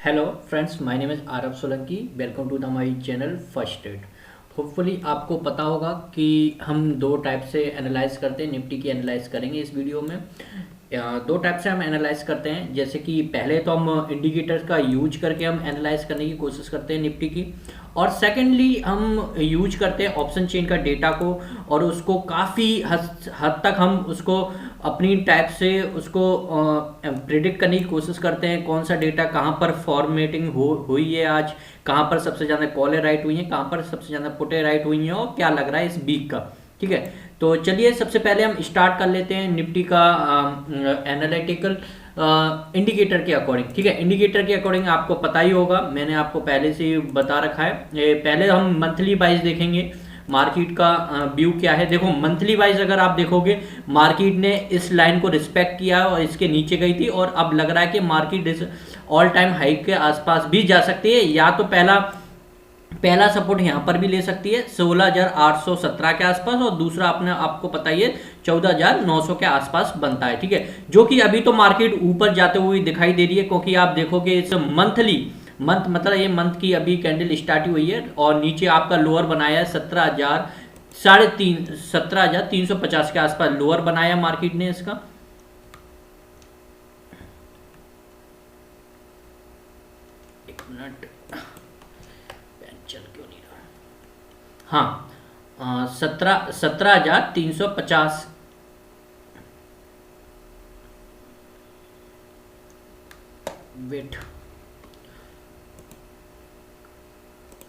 Hello friends, my name is Aarav Solanki. Welcome to the my channel first trade. Hopefully आपको पता होगा कि हम दो टाइप से एनालाइज करते हैं। निफ्टी की एनालाइज करेंगे इस वीडियो में। दो टाइप से हम एनालाइज करते हैं। जैसे कि पहले तो हम इंडिकेटर्स का यूज करके हम एनालाइज करने की कोशिश करते हैं निफ्टी की, और सेकेंडली हम यूज करते हैं ऑप्शन चेन का डेटा को, और उसको काफ़ी हद तक हम उसको अपनी टाइप से उसको प्रिडिक्ट करने की कोशिश करते हैं। कौन सा डेटा कहाँ पर फॉर्मेटिंग हुई है आज, कहाँ पर सबसे ज़्यादा कॉलें राइट हुई हैं, कहाँ पर सबसे ज़्यादा पुटें राइट हुई हैं, और क्या लग रहा है इस वीक का। ठीक है, तो चलिए सबसे पहले हम स्टार्ट कर लेते हैं निफ्टी का एनालिटिकल इंडिकेटर के अकॉर्डिंग। ठीक है, इंडिकेटर के अकॉर्डिंग आपको पता ही होगा, मैंने आपको पहले से ही बता रखा है। पहले हम मंथली वाइज देखेंगे मार्केट का व्यू क्या है। देखो मंथली वाइज अगर आप देखोगे, मार्केट ने इस लाइन को रिस्पेक्ट किया और इसके नीचे गई थी, और अब लग रहा है कि मार्केट इस ऑल टाइम हाई के आसपास भी जा सकती है, या तो पहला सपोर्ट यहां पर भी ले सकती है 16,817 के आसपास, और दूसरा अपने आपको पता ही है 14,900 के आसपास बनता है। ठीक है, जो कि अभी तो मार्केट ऊपर जाते हुए दिखाई दे रही है, क्योंकि आप देखोगे इस मंथ मतलब ये मंथ की अभी कैंडल स्टार्ट हुई है, और नीचे आपका लोअर बनाया है 17,350 के आसपास लोअर बनाया मार्केट ने इसका। एक मिनट, चल क्यों नहीं रहा। हाँ, 17,350। वेट,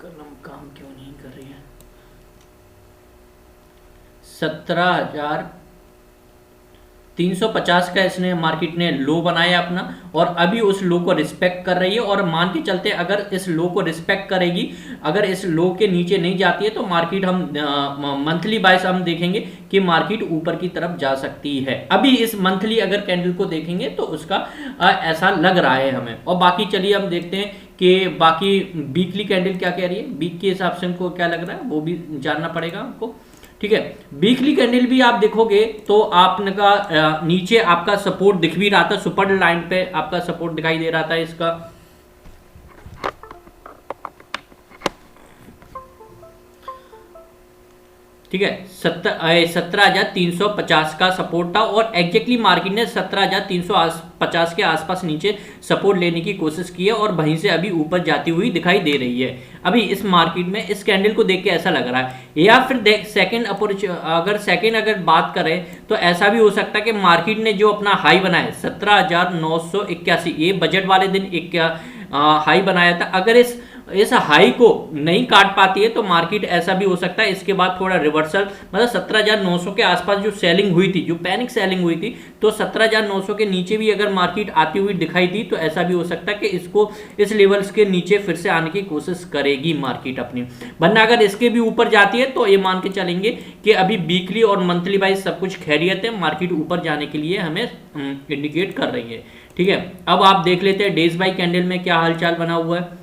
कलम काम क्यों नहीं कर रही है। 17,350 का इसने मार्केट ने लो बनाया अपना, और अभी उस लो को रिस्पेक्ट कर रही है, और मान के चलते अगर इस लो को रिस्पेक्ट करेगी, अगर इस लो के नीचे नहीं जाती है, तो मार्केट हम मंथली वाइज हम देखेंगे कि मार्केट ऊपर की तरफ जा सकती है। अभी इस मंथली अगर कैंडल को देखेंगे तो उसका ऐसा लग रहा है हमें। और बाकी चलिए हम देखते हैं कि बाकी वीकली कैंडल क्या कह रही है, वीक के हिसाब से हमको क्या लग रहा है वो भी जानना पड़ेगा हमको। ठीक है, वीकली कैंडल भी आप देखोगे तो आपने का नीचे आपका सपोर्ट दिख भी रहा था, सुपर लाइन पे आपका सपोर्ट दिखाई दे रहा था इसका। ठीक है, 17,350 का सपोर्ट था, और एग्जैक्टली मार्केट ने 17,350 के आसपास नीचे सपोर्ट लेने की कोशिश की है, और वहीं से अभी ऊपर जाती हुई दिखाई दे रही है। अभी इस मार्केट में इस कैंडल को देख के ऐसा लग रहा है, या फिर सेकेंड अगर बात करें तो ऐसा भी हो सकता है कि मार्केट ने जो अपना हाई बनाया 17,981, ये बजट वाले दिन एक हाई बनाया था, अगर इस हाई को नहीं काट पाती है तो मार्केट ऐसा भी हो सकता है इसके बाद थोड़ा रिवर्सल, मतलब 17,900 के आसपास जो सेलिंग हुई थी, जो पैनिक सेलिंग हुई थी, तो 17,900 के नीचे भी अगर मार्केट आती हुई दिखाई दी तो ऐसा भी हो सकता है कि इसको इस लेवल्स के नीचे फिर से आने की कोशिश करेगी मार्केट अपनी। वरना अगर इसके भी ऊपर जाती है तो ये मान के चलेंगे कि अभी वीकली और मंथली वाइज सब कुछ खैरियत है, मार्केट ऊपर जाने के लिए हमें इंडिकेट कर रही है। ठीक है, अब आप देख लेते हैं डेज बाई कैंडल में क्या हालचाल बना हुआ है।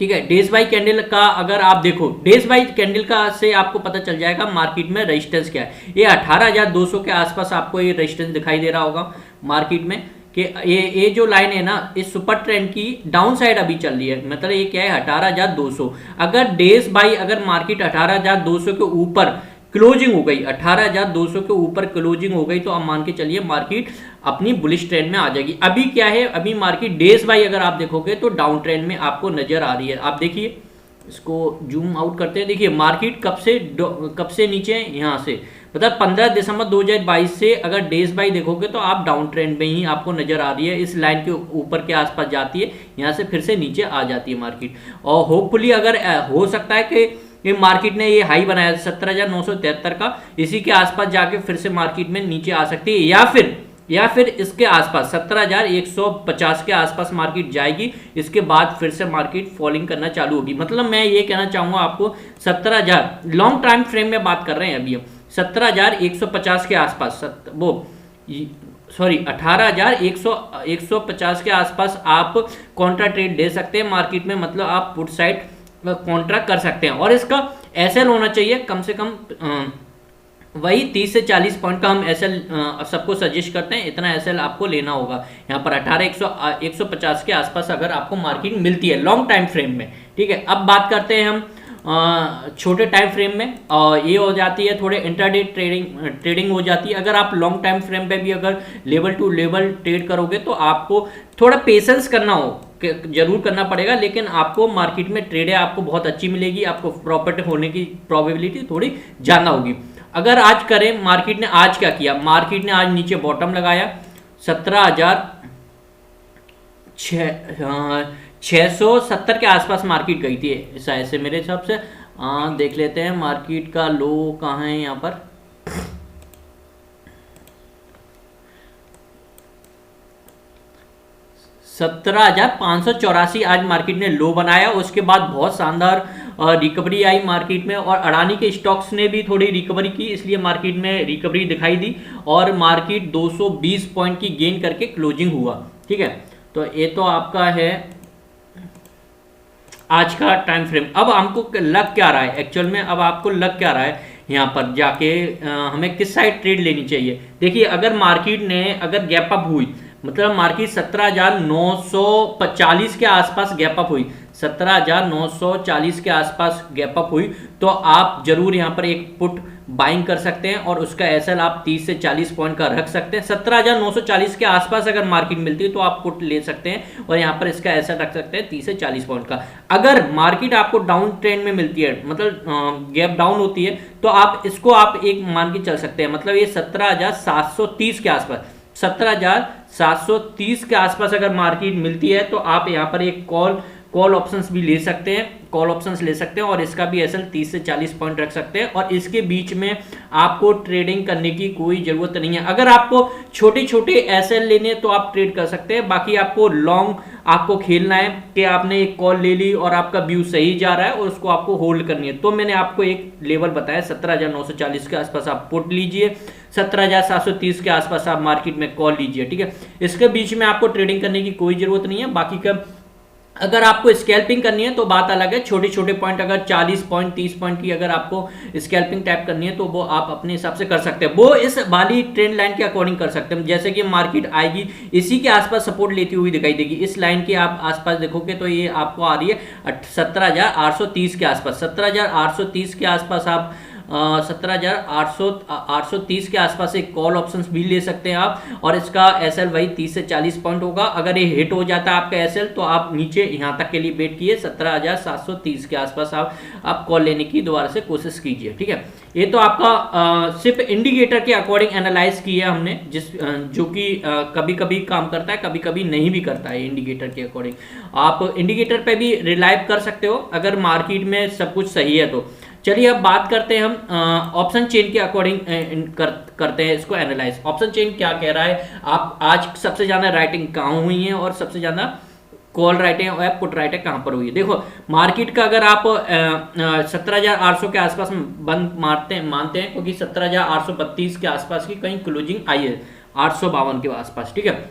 ठीक है, डेज बाई कैंडल का अगर आप देखो, डेज बाई कैंडल का से आपको पता चल जाएगा मार्केट में रेजिस्टेंस क्या है। ये 18,200 के आसपास आपको ये रेजिस्टेंस दिखाई दे रहा होगा मार्केट में, कि ये जो लाइन है ना, इस सुपर ट्रेंड की डाउन साइड अभी चल रही है, मतलब ये क्या है 18,200। अगर डेज बाई अगर मार्केट 18,200 के ऊपर क्लोजिंग हो गई, 18,200 के ऊपर क्लोजिंग हो गई, तो अब मान के चलिए मार्केट अपनी बुलिश ट्रेंड में आ जाएगी। अभी क्या है, अभी मार्केट डेज बाई अगर आप देखोगे तो डाउन ट्रेंड में आपको नजर आ रही है। आप देखिए, इसको जूम आउट करते हैं, देखिए मार्केट कब से नीचे है, यहाँ से मतलब 15 दिसंबर 2022 से अगर डेज बाई देखोगे तो आप डाउन ट्रेंड में ही आपको नजर आ रही है। इस लाइन के ऊपर के आसपास जाती है, यहाँ से फिर से नीचे आ जाती है मार्केट, और होपफुली अगर हो सकता है कि ये मार्केट ने ये हाई बनाया 17,973 का, इसी के आसपास जाके फिर से मार्केट में नीचे आ सकती है, या फिर इसके आसपास 17,150 के आसपास मार्केट जाएगी। इसके बाद फिर से मार्केट फॉलिंग करना चालू होगी। मतलब मैं ये कहना चाहूंगा आपको, 17,000 लॉन्ग टाइम फ्रेम में बात कर रहे हैं अभी हम, 17,150 के आसपास, वो सॉरी 18,150 के आसपास आप कॉन्ट्रा ट्रेड दे सकते हैं मार्केट में, मतलब आप पुट साइड कॉन्ट्रा कर सकते हैं, और इसका एसएल होना चाहिए कम से कम वही 30 से 40 पॉइंट का हम एसएल सबको सजेस्ट करते हैं, इतना एसएल आपको लेना होगा। यहाँ पर 150 के आसपास अगर आपको मार्केट मिलती है लॉन्ग टाइम फ्रेम में, ठीक है। अब बात करते हैं हम छोटे टाइम फ्रेम में, और ये हो जाती है थोड़े इंट्राडे ट्रेडिंग हो जाती है। अगर आप लॉन्ग टाइम फ्रेम पे भी अगर लेवल टू लेवल ट्रेड करोगे तो आपको थोड़ा पेशेंस करना हो जरूर करना पड़ेगा, लेकिन आपको मार्केट में ट्रेड है आपको बहुत अच्छी मिलेगी, आपको प्रॉफिट होने की प्रोबेबिलिटी थोड़ी ज़्यादा होगी। अगर आज करें, मार्केट ने आज क्या किया, मार्केट ने आज नीचे बॉटम लगाया 17,670 के आसपास मार्केट गई थी शायद से मेरे हिसाब से। देख लेते हैं मार्केट का लो कहाँ है यहाँ पर। 17,584 आज मार्केट ने लो बनाया। उसके बाद बहुत शानदार रिकवरी आई मार्केट में, और अडानी के स्टॉक्स ने भी थोड़ी रिकवरी की, इसलिए मार्केट में रिकवरी दिखाई दी और मार्केट 220 पॉइंट की गेन करके क्लोजिंग हुआ, ठीक है। तो ये तो आपका है आज का टाइम फ्रेम। अब हमको लग क्या रहा है एक्चुअल में, अब आपको लग क्या रहा है यहाँ पर जाके हमें किस साइड ट्रेड लेनी चाहिए। देखिए, अगर मार्केट ने अगर गैप अप हुई, मतलब मार्केट 17,940 के आसपास गैप अप हुई, 17,940 के आसपास गैप अप हुई, तो आप जरूर यहाँ पर एक पुट बाइंग कर सकते हैं और उसका एसएल आप 30 से 40 पॉइंट का रख सकते हैं। 17,940 के आसपास अगर मार्केट मिलती है तो आप पुट ले सकते हैं और यहाँ पर इसका एसएल रख सकते हैं 30 से 40 पॉइंट का। अगर मार्केट आपको डाउन ट्रेंड में मिलती है, मतलब गैप डाउन होती है, तो आप इसको आप एक मान के चल सकते हैं, मतलब ये 17,730 के आसपास, 17,730 के आसपास अगर मार्केट मिलती है तो आप यहाँ पर एक कॉल ऑप्शंस भी ले सकते हैं, कॉल ऑप्शंस ले सकते हैं और इसका भी एसएल 30 से 40 पॉइंट रख सकते हैं, और इसके बीच में आपको ट्रेडिंग करने की कोई ज़रूरत नहीं है। अगर आपको छोटे छोटे एसएल लेने तो आप ट्रेड कर सकते हैं, बाकी आपको लॉन्ग आपको खेलना है कि आपने एक कॉल ले ली और आपका व्यू सही जा रहा है और उसको आपको होल्ड करनी है, तो मैंने आपको एक लेवल बताया 17,940 के आसपास आप पुट लीजिए, 17,730 के आसपास आप मार्केट में कॉल लीजिए, ठीक है। इसके बीच में आपको ट्रेडिंग करने की कोई ज़रूरत नहीं है। बाकी का अगर आपको स्कैल्पिंग करनी है तो बात अलग है, छोटे छोटे पॉइंट अगर 40 पॉइंट 30 पॉइंट की अगर आपको स्कैल्पिंग टैप करनी है तो वो आप अपने हिसाब से कर सकते हैं, वो इस वाली ट्रेंड लाइन के अकॉर्डिंग कर सकते हैं। जैसे कि मार्केट आएगी इसी के आसपास सपोर्ट लेती हुई दिखाई देगी, इस लाइन के आप आसपास देखोगे तो ये आपको आ रही है 17,830 के आसपास, 17,830 के आसपास आप 17,830 के आसपास एक कॉल ऑप्शंस भी ले सकते हैं आप, और इसका एसएल वही 30 से 40 पॉइंट होगा। अगर ये हिट हो जाता है आपका एसएल तो आप नीचे यहाँ तक के लिए वेट किए, 17,730 के आसपास आप कॉल लेने की दोबारा से कोशिश कीजिए, ठीक है। ये तो आपका सिर्फ इंडिकेटर के अकॉर्डिंग एनालाइज किया हमने, जो कि कभी कभी काम करता है कभी कभी नहीं भी करता है। इंडिकेटर के अकॉर्डिंग आप इंडिकेटर पे भी रिलाय कर सकते हो अगर मार्केट में सब कुछ सही है तो। चलिए अब बात करते हैं हम ऑप्शन चेन के अकॉर्डिंग करते हैं इसको एनालाइज। ऑप्शन चेन क्या कह रहा है, आप आज सबसे ज़्यादा राइटिंग कहाँ हुई है और सबसे ज़्यादा कॉल राइटिंग और पुट राइटिंग कहाँ पर हुई है। देखो, मार्केट का अगर आप 17,800 के आसपास बंद मानते हैं, क्योंकि 17,832 के आसपास की कहीं क्लोजिंग आई है 852 के आसपास, ठीक है।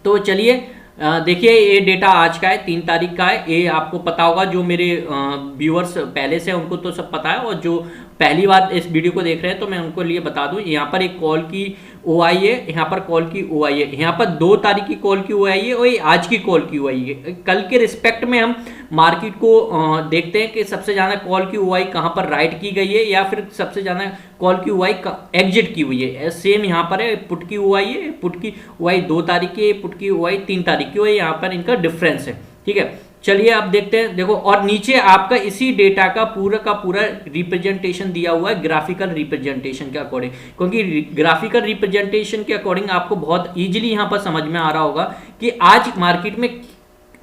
तो चलिए देखिए, ये डेटा आज का है, 3 तारीख का है। ये आपको पता होगा, जो मेरे व्यूअर्स पहले से उनको तो सब पता है, और जो पहली बार इस वीडियो को देख रहे हैं तो मैं उनको लिए बता दूं, यहाँ पर एक कॉल की OI है, यहाँ पर कॉल की OI है, यहाँ पर 2 तारीख की कॉल की OI है और ये आज की कॉल की OI है। कल के रिस्पेक्ट में हम मार्केट को देखते हैं कि सबसे ज़्यादा कॉल की OI कहाँ पर राइट की गई है या फिर सबसे ज़्यादा कॉल की OI एग्जिट की हुई है। सेम यहाँ पर है, पुट की OI है, पुट की OI 2 तारीख की, पुट की OI 3 तारीख की, यहाँ पर इनका डिफरेंस है, ठीक है। चलिए अब देखते हैं, देखो, और नीचे आपका इसी डेटा का पूरा रिप्रेजेंटेशन दिया हुआ है ग्राफिकल रिप्रेजेंटेशन के अकॉर्डिंग, क्योंकि ग्राफिकल रिप्रेजेंटेशन के अकॉर्डिंग आपको बहुत इजीली यहाँ पर समझ में आ रहा होगा कि आज मार्केट में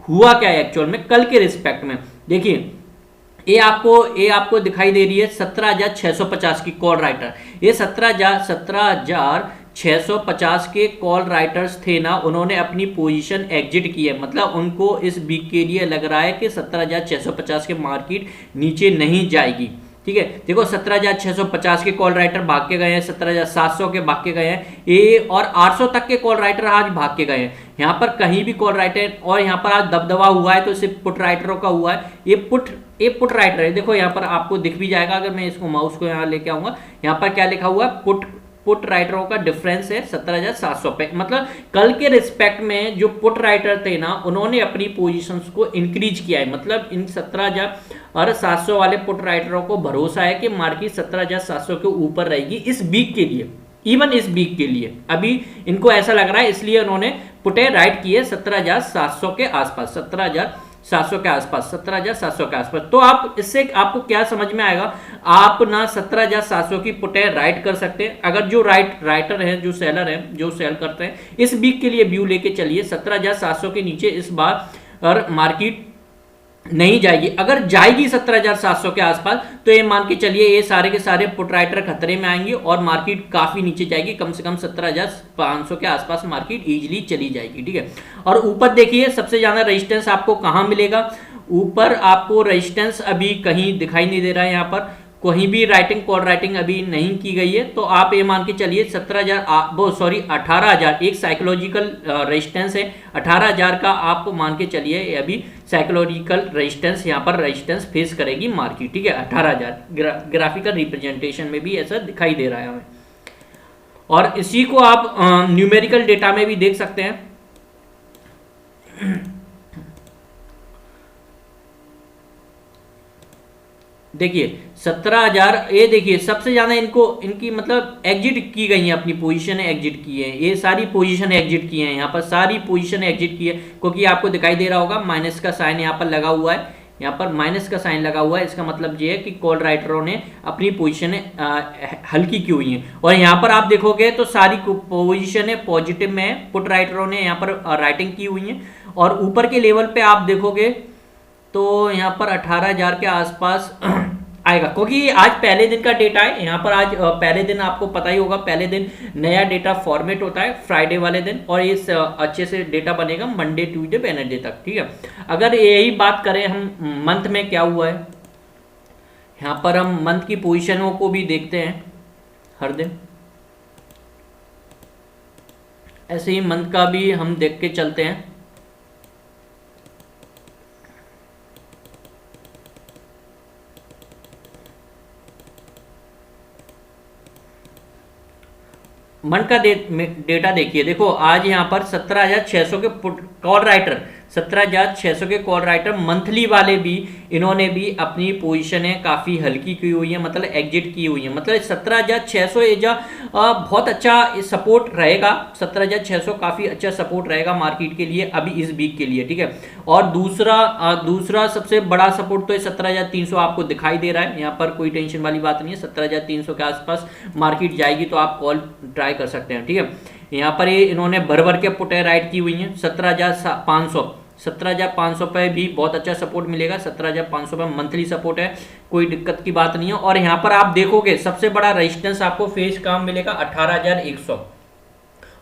हुआ क्या है एक्चुअल में कल के रिस्पेक्ट में। देखिए, ये आपको दिखाई दे रही है 17,650 की कॉल राइटर, ये 17,650 के कॉल राइटर्स थे ना, उन्होंने अपनी पोजीशन एग्जिट की है, मतलब उनको इस वीक के लिए लग रहा है कि 17,650 के मार्केट नीचे नहीं जाएगी, ठीक है, देखो 17,650 के कॉल राइटर भाग के गए हैं, 17,700 के भाग के गए हैं, ये और 800 तक के कॉल राइटर आज भाग के गए हैं। यहाँ पर कहीं भी कॉल राइटर, और यहाँ पर आज दबदबा हुआ है तो सिर्फ पुट राइटरों का हुआ है। ये पुट राइटर है, देखो यहाँ पर आपको दिख भी जाएगा अगर मैं इसको माउस को यहाँ लेके आऊंगा। यहाँ पर क्या लिखा हुआ है, पुट राइटरों का डिफरेंस है 17,700 पे। मतलब कल के रिस्पेक्ट में जो पुट राइटर थे ना, उन्होंने अपनी पोजीशंस को इंक्रीज किया है। मतलब इन 17,700 वाले पुट राइटरों को भरोसा है कि मार्केट 17,700 के ऊपर रहेगी इस वीक के लिए, इवन इस वीक के लिए अभी इनको ऐसा लग रहा है, इसलिए उन्होंने पुटे राइट किए 17,700 के आसपास, 17,700 के आसपास, 17,700 के आसपास। तो आप इससे आपको क्या समझ में आएगा, आप ना 17,700 की पुटे राइट कर सकते हैं। अगर जो राइटर हैं, जो सेलर हैं, जो सेल करते हैं, इस वीक के लिए व्यू लेके चलिए। 17,700 के नीचे इस बार मार्केट नहीं जाएगी। अगर जाएगी 17,700 के आसपास तो ये मान के चलिए ये सारे के सारे पुट राइटर खतरे में आएंगे और मार्केट काफी नीचे जाएगी, कम से कम 17,500 के आसपास मार्केट इजीली चली जाएगी। ठीक है, और ऊपर देखिए सबसे ज्यादा रेजिस्टेंस आपको कहां मिलेगा, ऊपर आपको रेजिस्टेंस अभी कहीं दिखाई नहीं दे रहा है, यहाँ पर कहीं भी कॉल राइटिंग अभी नहीं की गई है। तो आप ये मान के चलिए 18,000 एक साइकोलॉजिकल रेजिस्टेंस है, 18,000 का आप मान के चलिए ये अभी साइकोलॉजिकल रेजिस्टेंस, यहाँ पर रेजिस्टेंस फेस करेगी मार्केट। ठीक है, 18,000 ग्राफिकल रिप्रेजेंटेशन में भी ऐसा दिखाई दे रहा है हमें, और इसी को आप न्यूमेरिकल डेटा में भी देख सकते हैं। देखिए 17,000, ये देखिए सबसे ज्यादा इनकी मतलब एग्जिट की गई है, अपनी पोजीशन एग्जिट की है, ये सारी पोजीशन एग्जिट की है, यहाँ पर सारी पोजीशन एग्जिट की है, क्योंकि आपको दिखाई दे रहा होगा माइनस का साइन यहाँ पर लगा हुआ है, यहाँ पर माइनस का साइन लगा हुआ है। इसका मतलब ये है कि कॉल राइटरों ने अपनी पोजीशन हल्की की हुई है, और यहाँ पर आप देखोगे तो सारी पोजीशन पॉजिटिव में है, पुट राइटरों ने यहाँ पर राइटिंग की हुई है। और ऊपर के लेवल पे आप देखोगे तो यहाँ पर 18,000 के आसपास आएगा, क्योंकि आज पहले दिन का डेटा है। यहाँ पर आज पहले दिन आपको पता ही होगा, पहले दिन नया डेटा फॉर्मेट होता है फ्राइडे वाले दिन, और इस अच्छे से डेटा बनेगा मंडे ट्यूसडे वेडनेसडे तक। ठीक है, अगर यही बात करें हम मंथ में क्या हुआ है, यहाँ पर हम मंथ की पोजीशनों को भी देखते हैं हर दिन, ऐसे ही मंथ का भी हम देख के चलते हैं। मंथ का डेटा देखिए, देखो आज यहाँ पर 17,600 के कॉल राइटर, 17,600 के कॉल राइटर मंथली वाले भी, इन्होंने भी अपनी पोजीशनें काफ़ी हल्की की हुई है, मतलब एग्जिट की हुई है। मतलब 17,600 बहुत अच्छा सपोर्ट रहेगा, 17,600 काफ़ी अच्छा सपोर्ट रहेगा मार्केट के लिए अभी इस वीक के लिए। ठीक है, और दूसरा सबसे बड़ा सपोर्ट तो 17,300 आपको दिखाई दे रहा है, यहाँ पर कोई टेंशन वाली बात नहीं है। 17,300 के आसपास मार्केट जाएगी तो आप कॉल ट्राई कर सकते हैं। ठीक है, यहाँ पर ये इन्होंने भर के पुटे राइट की हुई हैं। 17,500 पे भी बहुत अच्छा सपोर्ट मिलेगा, 17,500 पे मंथली सपोर्ट है, कोई दिक्कत की बात नहीं है। और यहाँ पर आप देखोगे सबसे बड़ा रेजिस्टेंस आपको फेस काम मिलेगा 18,100,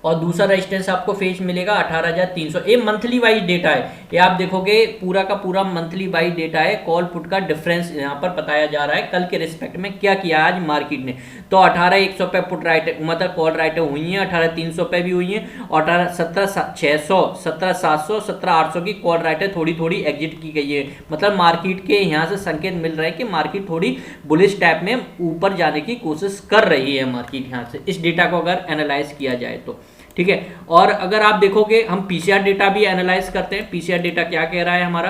और दूसरा रेजिस्टेंस आपको फेस मिलेगा 18,300। ये मंथली वाइज डेटा है, ये आप देखोगे पूरा का पूरा मंथली वाइज डेटा है। कॉल पुट का डिफरेंस यहाँ पर बताया जा रहा है, कल के रिस्पेक्ट में क्या किया आज मार्केट ने। तो 18,100 पे पुट राइट मतलब कॉल राइट हुई है, 18,300 पे भी हुई है, और 17,600, 17,700, 17,800 की कॉल राइट थोड़ी एग्जिट की गई है। मतलब मार्केट के यहाँ से संकेत मिल रहा है कि मार्केट थोड़ी बुलिश टाइप में ऊपर जाने की कोशिश कर रही है मार्केट यहाँ से, इस डेटा को अगर एनालाइज किया जाए तो। ठीक है, और अगर आप देखोगे हम पीसीआर डेटा भी एनालाइज करते हैं, पीसीआर डेटा क्या कह रहा है हमारा।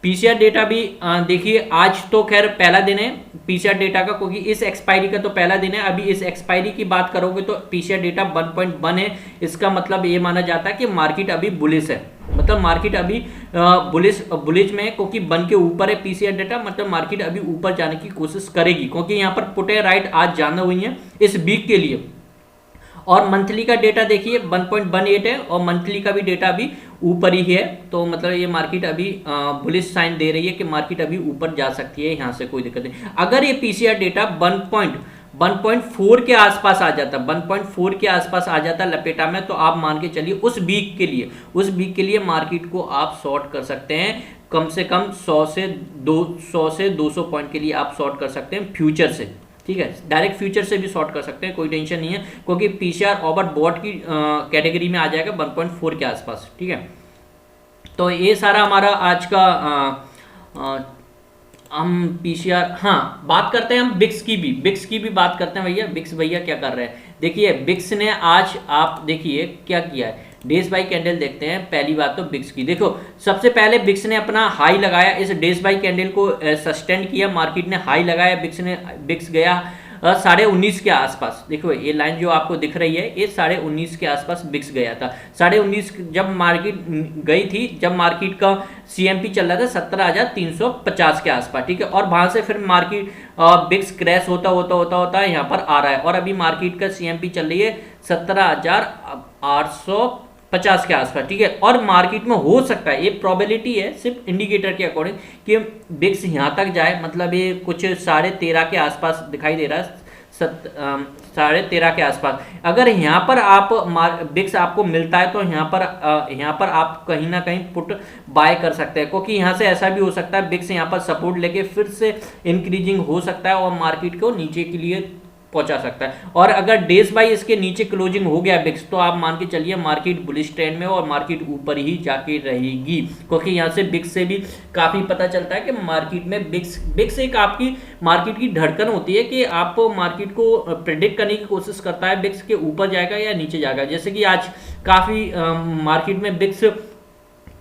पीसीआर डेटा भी देखिए, आज तो खैर पहला दिन है पीसीआर डेटा का, क्योंकि इस एक्सपायरी का तो पहला दिन है। अभी इस एक्सपायरी की बात करोगे तो पीसीआर डेटा 1.1 है, इसका मतलब ये माना जाता है कि मार्केट अभी बुलिश है, मतलब मार्केट अभी बुलिश में है, क्योंकि बन के ऊपर है पीसीआर डेटा, मतलब मार्केट अभी ऊपर जाने की कोशिश करेगी, क्योंकि यहाँ पर पुट राइट आज जाना हुई है इस वीक के लिए। और मंथली का डेटा देखिए 1.18 है, और मंथली का भी डेटा अभी ऊपर ही है। तो मतलब ये मार्केट अभी बुलिश साइन दे रही है कि मार्केट अभी ऊपर जा सकती है, यहाँ से कोई दिक्कत नहीं। अगर ये पीसीआर डेटा 1.4 के आसपास आ जाता, 1.4 के आसपास आ जाता लपेटा में, तो आप मान के चलिए उस वीक के लिए मार्केट को आप शॉर्ट कर सकते हैं। कम से कम 100 से 200 पॉइंट के लिए आप शॉर्ट कर सकते हैं फ्यूचर से, ठीक है। डायरेक्ट फ्यूचर से भी शॉर्ट कर सकते हैं, कोई टेंशन नहीं है, क्योंकि पीसीआर ओवरबॉट की कैटेगरी में आ जाएगा 1.4 के आसपास, ठीक है। तो ये सारा हमारा आज का हम पीसीआर, हाँ बात करते हैं हम बिक्स की भी बात करते हैं भैया। बिक्स भैया क्या कर रहे हैं, देखिए बिक्स ने आज आप देखिए क्या किया है, डेज बाई कैंडल देखते हैं। पहली बात तो बिक्स की देखो, सबसे पहले बिक्स ने अपना हाई लगाया, इस डेज बाई कैंडल को सस्टेन किया, मार्केट ने हाई लगाया, बिक्स गया 19.5 के आसपास। देखो ये लाइन जो आपको दिख रही है, ये 19.5 के आसपास बिक्स गया था। 19.5 जब मार्केट गई थी, जब मार्केट का सीएमपी चल रहा था 17,350 के आसपास, ठीक है। और वहां से फिर मार्केट बिक्स क्रैश होता यहाँ पर आ रहा है, और अभी मार्केट का सीएमपी चल रही है 17,850 के आसपास, ठीक है। और मार्केट में हो सकता है, ये प्रोबेबिलिटी है सिर्फ इंडिकेटर के अकॉर्डिंग, कि बिक्स यहाँ तक जाए, मतलब ये कुछ 13.5 के आसपास दिखाई दे रहा है, 13.5 के आसपास। अगर यहाँ पर आप बिक्स आपको मिलता है तो यहाँ पर आप कहीं ना कहीं पुट बाय कर सकते हैं, क्योंकि यहाँ से ऐसा भी हो सकता है बिक्स यहाँ पर सपोर्ट लेके फिर से इंक्रीजिंग हो सकता है और मार्केट को नीचे के लिए पहुंचा सकता है। और अगर डेज बाई इसके नीचे क्लोजिंग हो गया बिक्स, तो आप मान के चलिए मार्केट बुलिश ट्रेंड में और मार्केट ऊपर ही जाके रहेगी, क्योंकि यहाँ से बिक्स से भी काफी पता चलता है कि मार्केट में बिक्स एक आपकी मार्केट की धड़कन होती है कि आप मार्केट को प्रेडिक्ट करने की कोशिश करता है बिक्स के ऊपर जाएगा या नीचे जाएगा। जैसे कि आज काफी मार्केट में बिक्स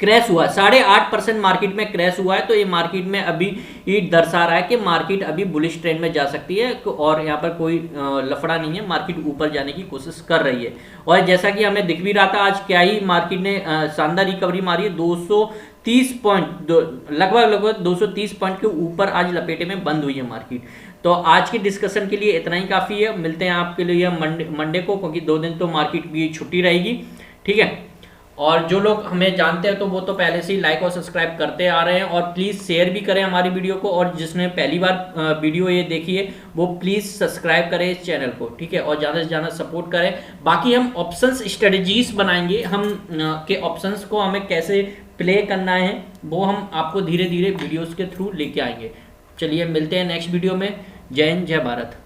क्रैश हुआ, 8.5% मार्केट में क्रैश हुआ है, तो ये मार्केट में अभी ये दर्शा रहा है कि मार्केट अभी बुलिश ट्रेंड में जा सकती है, और यहाँ पर कोई लफड़ा नहीं है, मार्केट ऊपर जाने की कोशिश कर रही है। और जैसा कि हमें दिख भी रहा था, आज क्या ही मार्केट ने शानदार रिकवरी मारी है, 230 पॉइंट, लगभग 230 पॉइंट के ऊपर आज लपेटे में बंद हुई है मार्केट। तो आज की डिस्कशन के लिए इतना ही काफ़ी है, मिलते हैं आपके लिए मंडे को, क्योंकि 2 दिन तो मार्केट की छुट्टी रहेगी, ठीक है। और जो लोग हमें जानते हैं तो वो तो पहले से ही लाइक और सब्सक्राइब करते आ रहे हैं, और प्लीज़ शेयर भी करें हमारी वीडियो को, और जिसने पहली बार वीडियो ये देखी है वो प्लीज़ सब्सक्राइब करें इस चैनल को, ठीक है, और ज़्यादा से ज़्यादा सपोर्ट करें। बाकी हम ऑप्शंस स्ट्रेटजीज बनाएंगे, हम के ऑप्शंस को हमें कैसे प्ले करना है वो हम आपको धीरे धीरे वीडियोज़ के थ्रू लेके आएंगे। चलिए मिलते हैं नेक्स्ट वीडियो में। जय हिंद, जय भारत।